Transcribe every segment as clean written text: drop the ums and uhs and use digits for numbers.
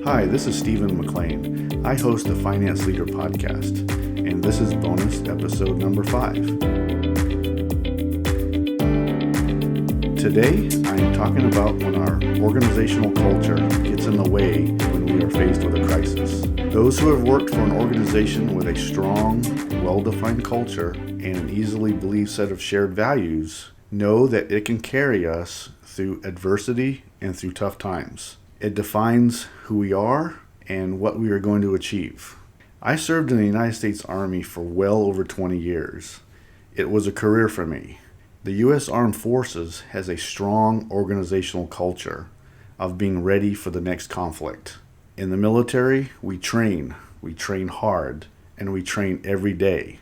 Hi, this is Stephen McLean. I host the Finance Leader podcast, and this is bonus episode number 5. Today, I am talking about when our organizational culture gets in the way when we are faced with a crisis. Those who have worked for an organization with a strong, well-defined culture and an easily believed set of shared values know that it can carry us through adversity and through tough times. It defines who we are and what we are going to achieve. I served in the United States Army for well over 20 years. It was a career for me. The U.S. Armed Forces has a strong organizational culture of being ready for the next conflict. In the military, we train hard, and we train every day.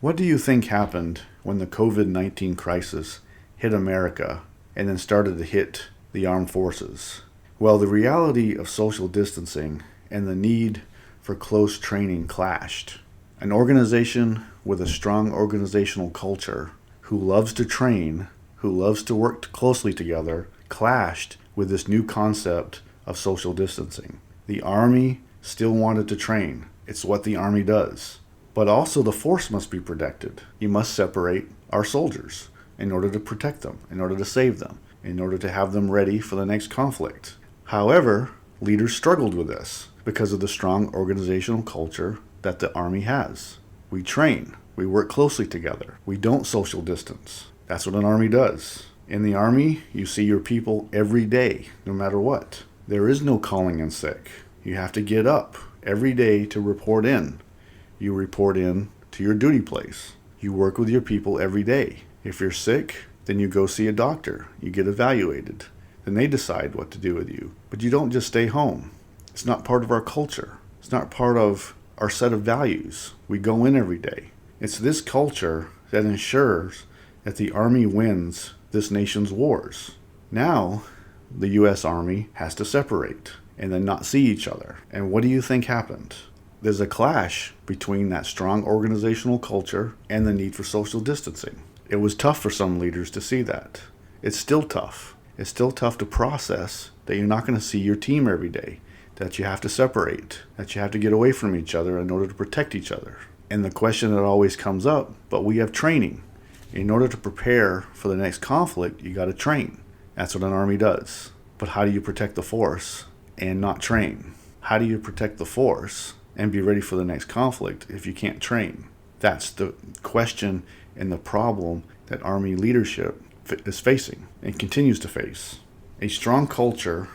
What do you think happened when the COVID-19 crisis hit America and then started to hit the armed forces? Well, the reality of social distancing and the need for close training clashed. An organization with a strong organizational culture, who loves to train, who loves to work closely together, clashed with this new concept of social distancing. The Army still wanted to train. It's what the Army does. But also the force must be protected. You must separate our soldiers in order to protect them, in order to save them, in order to have them ready for the next conflict. However, leaders struggled with this because of the strong organizational culture that the Army has. We train. We work closely together. We don't social distance. That's what an Army does. In the Army, you see your people every day, no matter what. There is no calling in sick. You have to get up every day to report in. You report in to your duty place. You work with your people every day. If you're sick, then you go see a doctor. You get evaluated. Then they decide what to do with you. But you don't just stay home. It's not part of our culture. It's not part of our set of values. We go in every day. It's this culture that ensures that the Army wins this nation's wars. Now, the U.S. Army has to separate and then not see each other. And what do you think happened? There's a clash between that strong organizational culture and the need for social distancing. It was tough for some leaders to see that. It's still tough. It's still tough to process that you're not going to see your team every day, that you have to separate, that you have to get away from each other in order to protect each other. And the question that always comes up, but we have training. In order to prepare for the next conflict, you got to train. That's what an Army does. But how do you protect the force and not train? How do you protect the force and be ready for the next conflict if you can't train? That's the question and the problem that Army leadership is facing and continues to face. A strong culture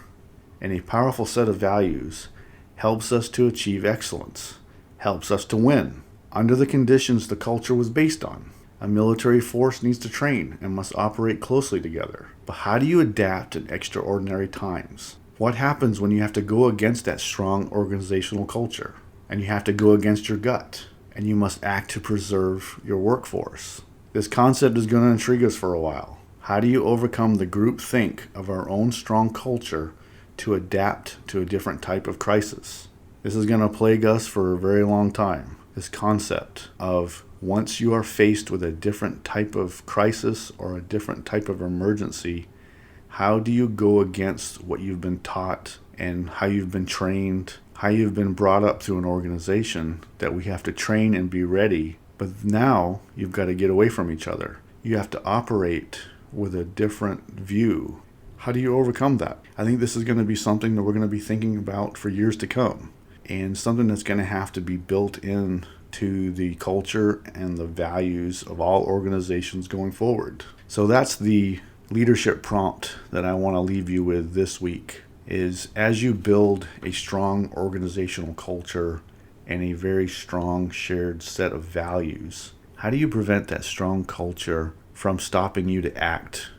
and a powerful set of values helps us to achieve excellence, helps us to win under the conditions the culture was based on. A military force needs to train and must operate closely together. But how do you adapt in extraordinary times? What happens when you have to go against that strong organizational culture and you have to go against your gut and you must act to preserve your workforce? This concept is going to intrigue us for a while. How do you overcome the group think of our own strong culture to adapt to a different type of crisis? This is going to plague us for a very long time. This concept of once you are faced with a different type of crisis or a different type of emergency, how do you go against what you've been taught and how you've been trained, how you've been brought up through an organization that we have to train and be ready, but now you've got to get away from each other. You have to operate with a different view. How do you overcome that? I think this is going to be something that we're going to be thinking about for years to come, and something that's going to have to be built in to the culture and the values of all organizations going forward. So that's the leadership prompt that I want to leave you with this week, is as you build a strong organizational culture and a very strong shared set of values, how do you prevent that strong culture from stopping you to act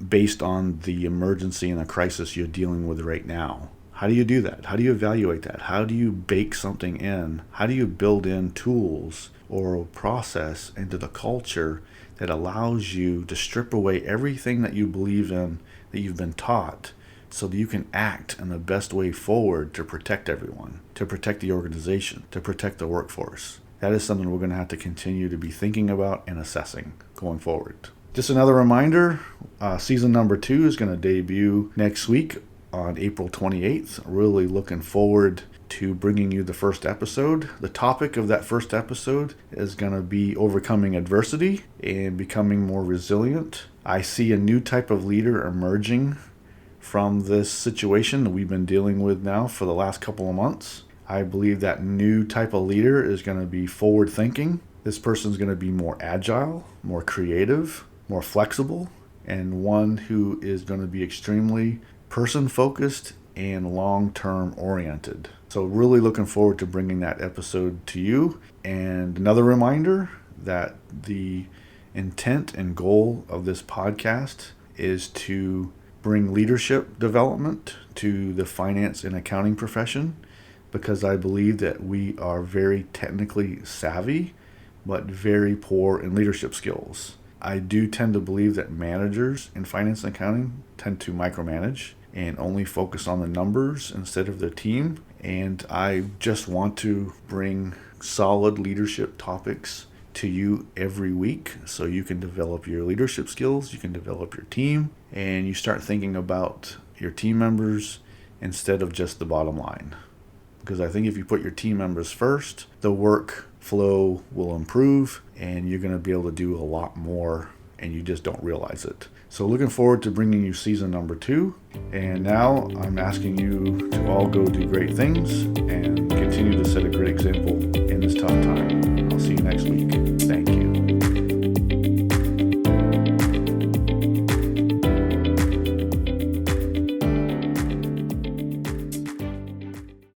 based on the emergency and the crisis you're dealing with right now? How do you do that? How do you evaluate that? How do you bake something in? How do you build in tools or a process into the culture that allows you to strip away everything that you believe in, that you've been taught, so that you can act in the best way forward to protect everyone, to protect the organization, to protect the workforce? That is something we're going to have to continue to be thinking about and assessing going forward. Just another reminder, season number 2 is going to debut next week on April 28th. Really looking forward to bringing you the first episode. The topic of that first episode is going to be overcoming adversity and becoming more resilient. I see a new type of leader emerging from this situation that we've been dealing with now for the last couple of months. I believe that new type of leader is going to be forward thinking. This person is going to be more agile, more creative, more flexible, and one who is going to be extremely person-focused and long-term oriented. So really looking forward to bringing that episode to you. And another reminder that the intent and goal of this podcast is to bring leadership development to the finance and accounting profession, because I believe that we are very technically savvy, but very poor in leadership skills. I do tend to believe that managers in finance and accounting tend to micromanage and only focus on the numbers instead of the team. And I just want to bring solid leadership topics to you every week so you can develop your leadership skills, you can develop your team, and you start thinking about your team members instead of just the bottom line. Because I think if you put your team members first, the work flow will improve and you're going to be able to do a lot more, and you just don't realize it. So looking forward to bringing you season number 2. And now I'm asking you to all go do great things and continue to set a great